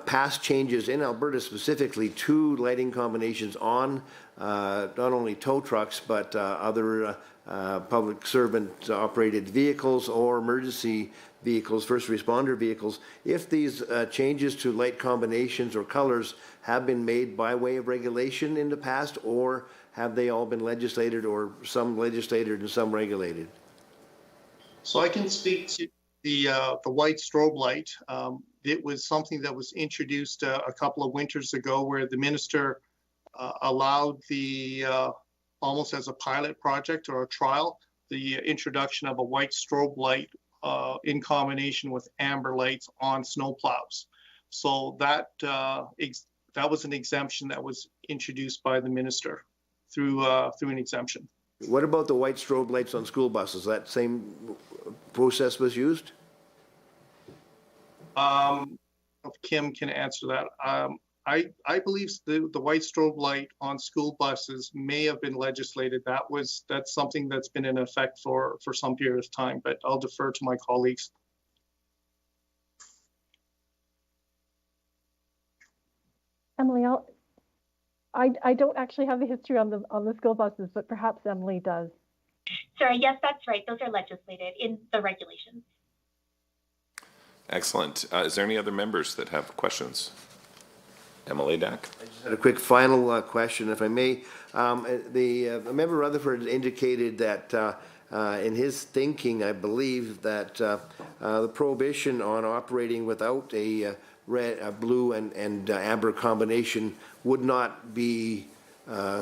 past changes in Alberta specifically to lighting combinations on not only tow trucks but other public servant operated vehicles or emergency vehicles, first responder vehicles, if these changes to light combinations or colors have been made by way of regulation in the past, or have they all been legislated, or some legislated and some regulated?
So I can speak to the white strobe light. It was something that was introduced a couple of winters ago where the minister allowed the almost as a pilot project or a trial, the introduction of a white strobe light in combination with amber lights on snow plows. So that was an exemption that was introduced by the minister through an exemption.
What about the white strobe lights on school buses? That same process was used?
Kim can answer that. I believe the white strobe light on school buses may have been legislated. That's something that's been in effect for some period of time, but I'll defer to my colleagues.
Emily, I don't actually have the history on the school buses, but perhaps Emily does.
Sorry, yes, that's right. Those are legislated in the regulations.
Excellent. Is there any other members that have questions? Emily Dack.
I just had a quick final question, if I may. The member Rutherford indicated that in his thinking, I believe that the prohibition on operating without a blue and amber combination would not be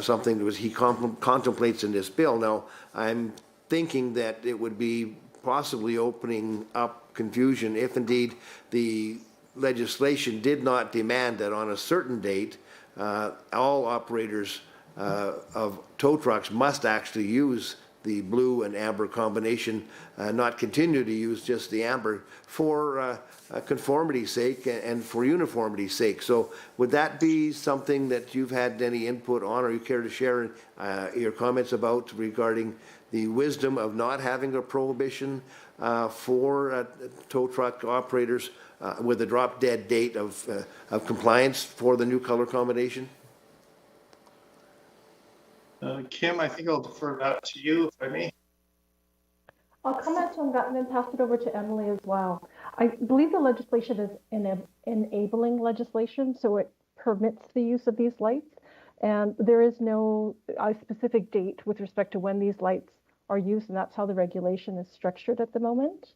something that he contemplates in this bill. Now, I'm thinking that it would be possibly opening up confusion if indeed the legislation did not demand that on a certain date, all operators of tow trucks must actually use the blue and amber combination, not continue to use just the amber for conformity's sake and for uniformity's sake. So would that be something that you've had any input on, or you care to share your comments about regarding the wisdom of not having a prohibition for tow truck operators with a drop-dead date of compliance for the new color combination?
Kim, I think I'll defer that to you, if I may.
I'll comment on that and then pass it over to Emily as well. I believe the legislation is enabling legislation, so it permits the use of these lights. And there is no specific date with respect to when these lights are used, and that's how the regulation is structured at the moment.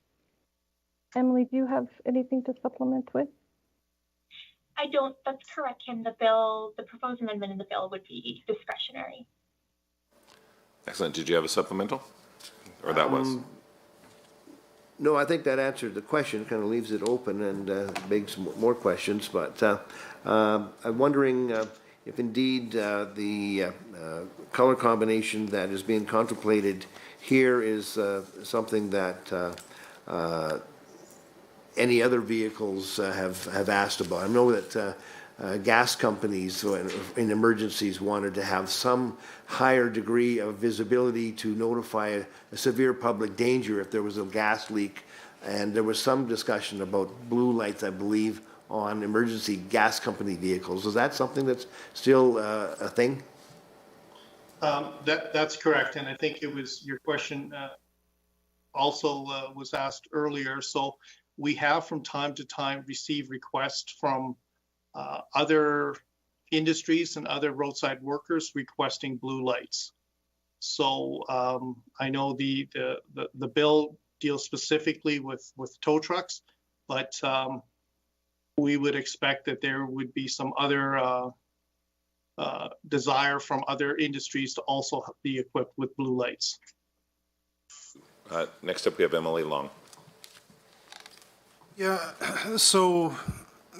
Emily, do you have anything to supplement with?
I don't. That's correct, Kim. The proposed amendment in the bill would be discretionary.
Excellent. Did you have a supplemental? Or that was?
No, I think that answered the question, kind of leaves it open and begs more questions. But I'm wondering if indeed the color combination that is being contemplated here is something that any other vehicles have asked about. I know that gas companies in emergencies wanted to have some higher degree of visibility to notify a severe public danger if there was a gas leak. And there was some discussion about blue lights, I believe, on emergency gas company vehicles. Is that something that's still a thing?
That's correct. And I think it was your question also was asked earlier. So we have from time to time received requests from other industries and other roadside workers requesting blue lights. So I know the bill deals specifically with tow trucks, but we would expect that there would be some other desire from other industries to also be equipped with blue lights.
Next up, we have Emily Long.
Yeah, so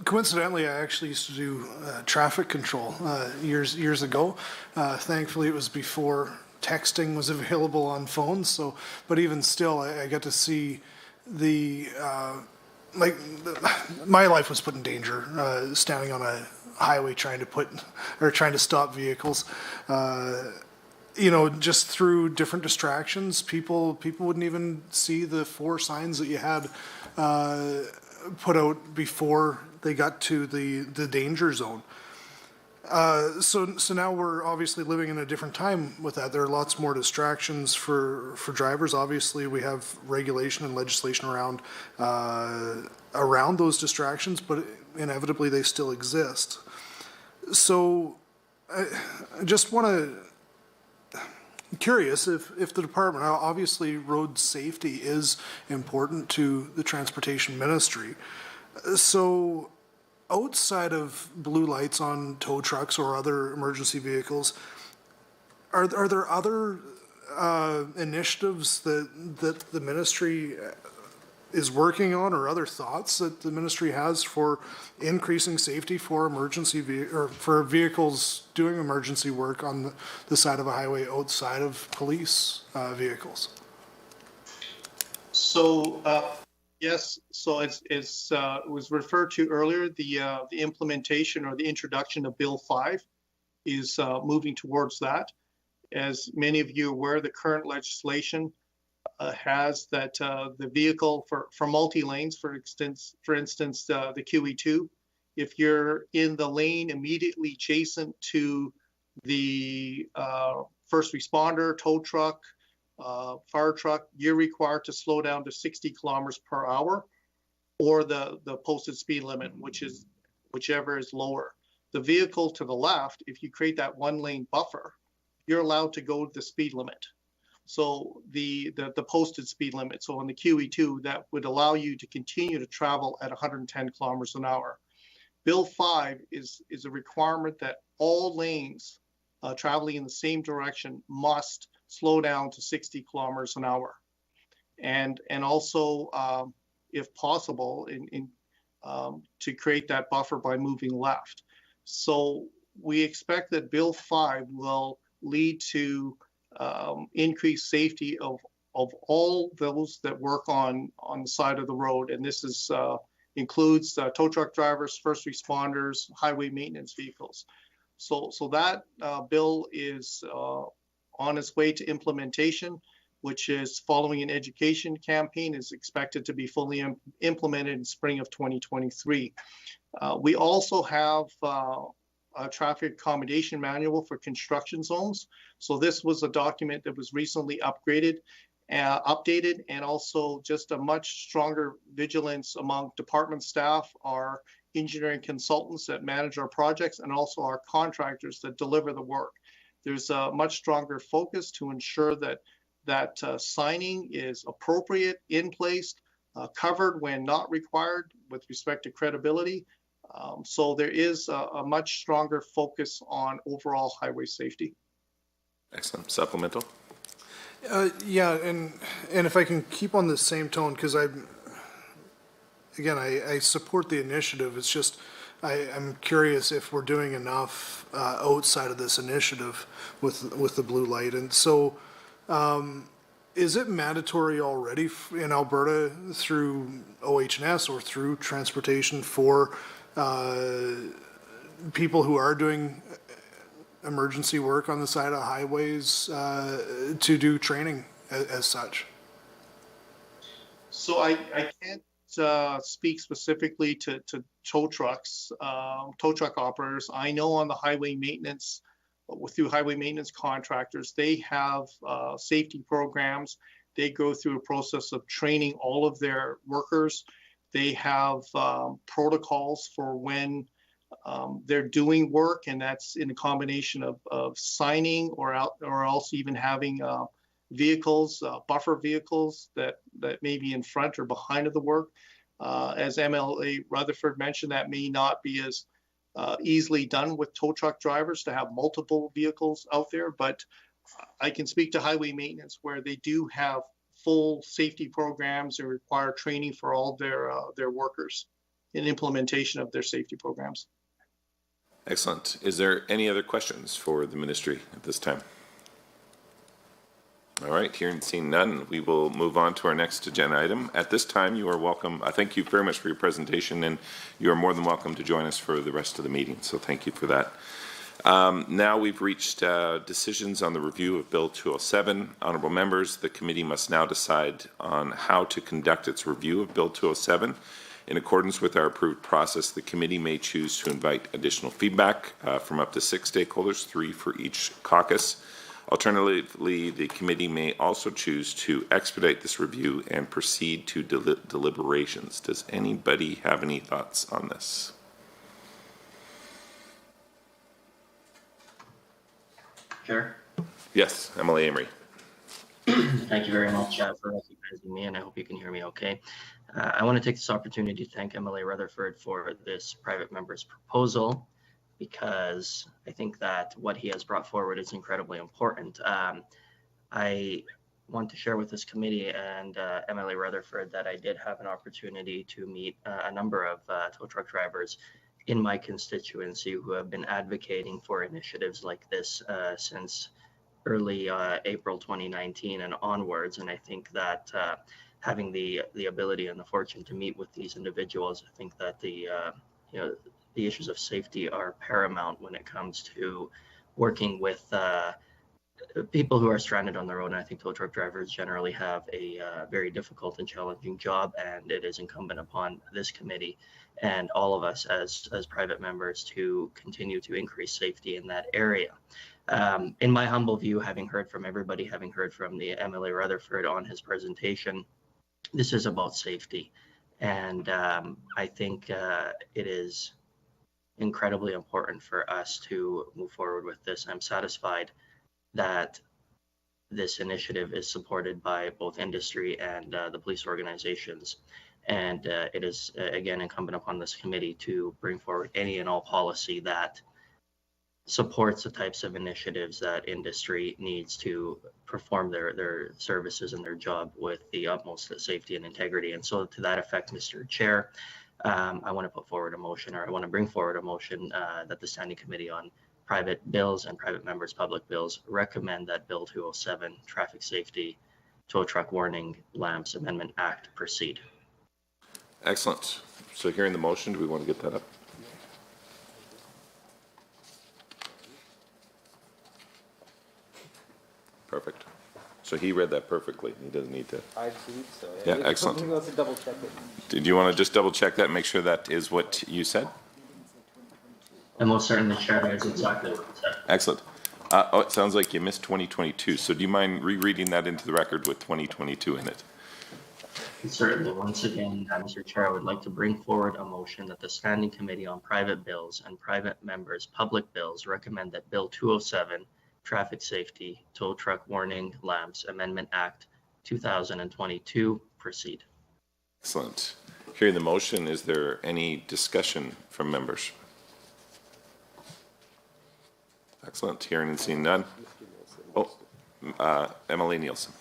coincidentally, I actually used to do traffic control years ago. Thankfully, it was before texting was available on phones. So, but even still, I get to see my life was put in danger standing on a highway trying to stop vehicles. Just through different distractions, people wouldn't even see the 4 signs that you had put out before they got to the danger zone. So now we're obviously living in a different time with that. There are lots more distractions for drivers. Obviously, we have regulation and legislation around those distractions, but inevitably they still exist. So I just want to curious if the department, obviously road safety is important to the transportation ministry. So outside of blue lights on tow trucks or other emergency vehicles, are there other initiatives that the ministry is working on, or other thoughts that the ministry has for increasing safety for or for vehicles doing emergency work on the side of a highway outside of police vehicles?
So yes, so it was referred to earlier. The implementation or the introduction of Bill 5 is moving towards that. As many of you are aware, the current legislation has that the vehicle for multi-lanes, for instance, the QE2, if you're in the lane immediately adjacent to the first responder, tow truck, fire truck, you're required to slow down to 60 kilometers per hour, or the posted speed limit, whichever is lower. The vehicle to the left, if you create that 1-lane buffer, you're allowed to go to the speed limit. So the posted speed limit. So on the QE2, that would allow you to continue to travel at 110 kilometers an hour. Bill 5 is a requirement that all lanes traveling in the same direction must slow down to 60 kilometers an hour. And also, if possible, to create that buffer by moving left. So we expect that Bill 5 will lead to increased safety of all those that work on the side of the road. And this is includes tow truck drivers, first responders, highway maintenance vehicles. So that bill is on its way to implementation, which is following an education campaign, is expected to be fully implemented in spring of 2023. We also have a traffic accommodation manual for construction zones. So this was a document that was recently updated, and also just a much stronger vigilance among department staff, our engineering consultants that manage our projects, and also our contractors that deliver the work. There's a much stronger focus to ensure that signing is appropriate, in place, covered when not required with respect to credibility. So there is a much stronger focus on overall highway safety.
Excellent. Supplemental?
Yeah, and if I can keep on the same tone, because I support the initiative. It's just I'm curious if we're doing enough outside of this initiative with the blue light. And so, is it mandatory already in Alberta through OH&S or through transportation for people who are doing emergency work on the side of highways to do training as such?
So I can't speak specifically to tow trucks, tow truck operators. I know on the highway maintenance, through highway maintenance contractors, they have safety programs. They go through a process of training all of their workers. They have protocols for when they're doing work, and that's in a combination of signing or else even having vehicles, buffer vehicles that may be in front or behind of the work. As MLA Rutherford mentioned, that may not be as easily done with tow truck drivers to have multiple vehicles out there, but I can speak to highway maintenance where they do have full safety programs and require training for all their workers in implementation of their safety programs.
Excellent. Is there any other questions for the ministry at this time? All right, hearing and seeing none, we will move on to our next agenda item. At this time, you are welcome. Thank you very much for your presentation, and you are more than welcome to join us for the rest of the meeting, so thank you for that. Now we've reached decisions on the review of Bill 207. Honourable members, the committee must now decide on how to conduct its review of Bill 207. In accordance with our approved process, the committee may choose to invite additional feedback from up to 6 stakeholders, 3 for each caucus. Alternatively, the committee may also choose to expedite this review and proceed to deliberations. Does anybody have any thoughts on this?
Chair?
Yes, Emily Amory.
Thank you very much for recognizing me, and I hope you can hear me okay. I want to take this opportunity to thank MLA Rutherford for this private member's proposal, because I think that what he has brought forward is incredibly important. I want to share with this committee and MLA Rutherford that I did have an opportunity to meet a number of tow truck drivers in my constituency who have been advocating for initiatives like this since early April 2019 and onwards. And I think that having the ability and the fortune to meet with these individuals, I think that the issues of safety are paramount when it comes to working with people who are stranded on the road. And I think tow truck drivers generally have a very difficult and challenging job, and it is incumbent upon this committee and all of us as private members to continue to increase safety in that area. In my humble view, having heard from everybody, having heard from the MLA Rutherford on his presentation, this is about safety. And I think it is incredibly important for us to move forward with this. I'm satisfied that this initiative is supported by both industry and the police organizations. And it is, again, incumbent upon this committee to bring forward any and all policy that supports the types of initiatives that industry needs to perform their services and their job with the utmost safety and integrity. And so to that effect, Mr. Chair, I want to put forward a motion, or I want to bring forward a motion that the Standing Committee on Private Bills and Private Members' Public Bills recommend that Bill 207, Traffic Safety Tow Truck Warning Lamps Amendment Act proceed.
Excellent. So hearing the motion, do we want to get that up? Perfect. So he read that perfectly. He doesn't need to.
I believe so.
Yeah, excellent.
Something else to double check it.
Did you want to just double check that and make sure that is what you said?
And most certainly, Chair, that is exactly what it said.
Excellent. Oh, it sounds like you missed 2022. So do you mind rereading that into the record with 2022 in it?
Certainly. Once again, Mr. Chair, I would like to bring forward a motion that the Standing Committee on Private Bills and Private Members' Public Bills recommend that Bill 207, Traffic Safety Tow Truck Warning Lamps Amendment Act 2022 proceed.
Excellent. Hearing the motion, is there any discussion from members? Excellent. Hearing and seeing none. Oh, MLA Nielsen.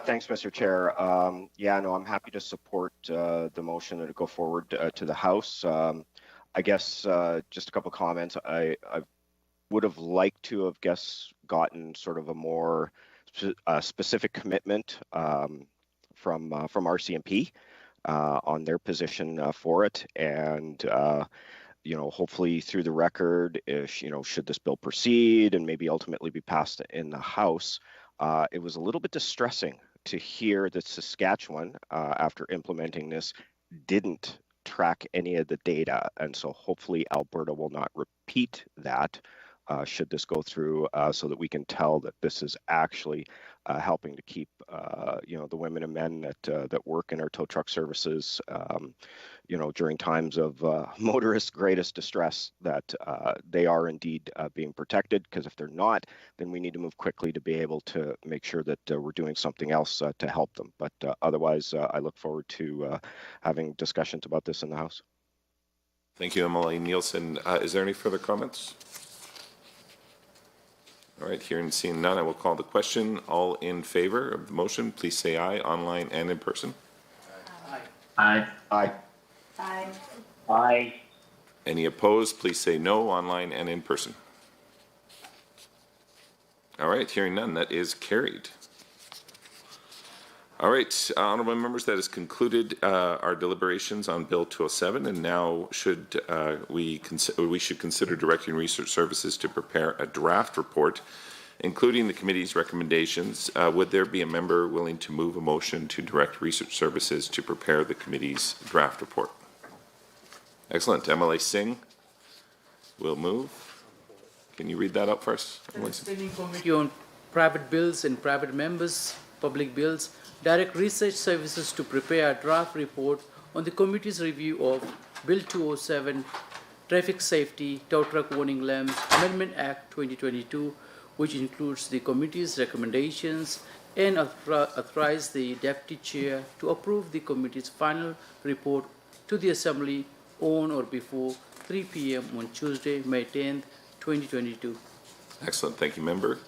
Thanks, Mr. Chair. Yeah, no, I'm happy to support the motion to go forward to the House. I guess just a couple comments. I would have liked to have gotten sort of a more specific commitment from RCMP on their position for it, and hopefully through the record, should this bill proceed and maybe ultimately be passed in the House. It was a little bit distressing to hear that Saskatchewan, after implementing this, didn't track any of the data. And so hopefully Alberta will not repeat that should this go through, so that we can tell that this is actually helping to keep the women and men that work in our tow truck services during times of motorists' greatest distress, that they are indeed being protected, because if they're not, then we need to move quickly to be able to make sure that we're doing something else to help them. But otherwise, I look forward to having discussions about this in the House.
Thank you, MLA Nielsen. Is there any further comments? All right, hearing and seeing none, I will call the question. All in favor of the motion, please say aye, online and in person.
Aye.
Aye.
Aye.
Aye.
Any opposed, please say no, online and in person. All right, hearing none, that is carried. All right, honorable members, that has concluded our deliberations on Bill 207, and now we should consider directing Research Services to prepare a draft report, including the committee's recommendations. Would there be a member willing to move a motion to direct Research Services to prepare the committee's draft report? Excellent. MLA Singh will move. Can you read that out for us?
The Standing Committee on Private Bills and Private Members' Public Bills direct Research Services to prepare a draft report on the committee's review of Bill 207, Traffic Safety Tow Truck Warning Lamps Amendment Act 2022, which includes the committee's recommendations, and authorize the Deputy Chair to approve the committee's final report to the Assembly on or before 3 p.m. on Tuesday, May 10th, 2022.
Excellent. Thank you, member.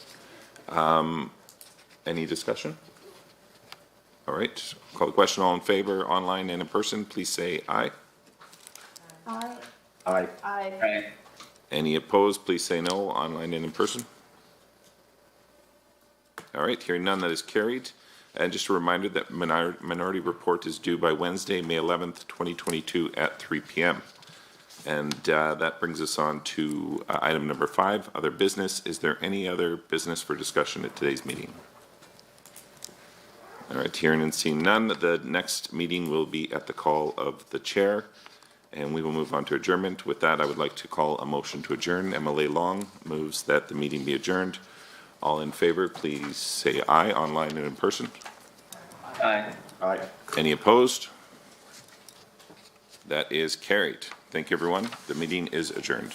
Any discussion? All right. Call the question. All in favor, online and in person, please say aye.
Aye.
Aye.
Aye.
Any opposed, please say no, online and in person. All right, hearing none, that is carried. And just a reminder that minority report is due by Wednesday, May 11th, 2022 at 3 p.m. And that brings us on to item number 5, other business. Is there any other business for discussion at today's meeting? All right, hearing and seeing none, the next meeting will be at the call of the chair, and we will move on to adjournment. With that, I would like to call a motion to adjourn. MLA Long moves that the meeting be adjourned. All in favor, please say aye, online and in person.
Aye.
Aye.
Any opposed? That is carried. Thank you, everyone. The meeting is adjourned.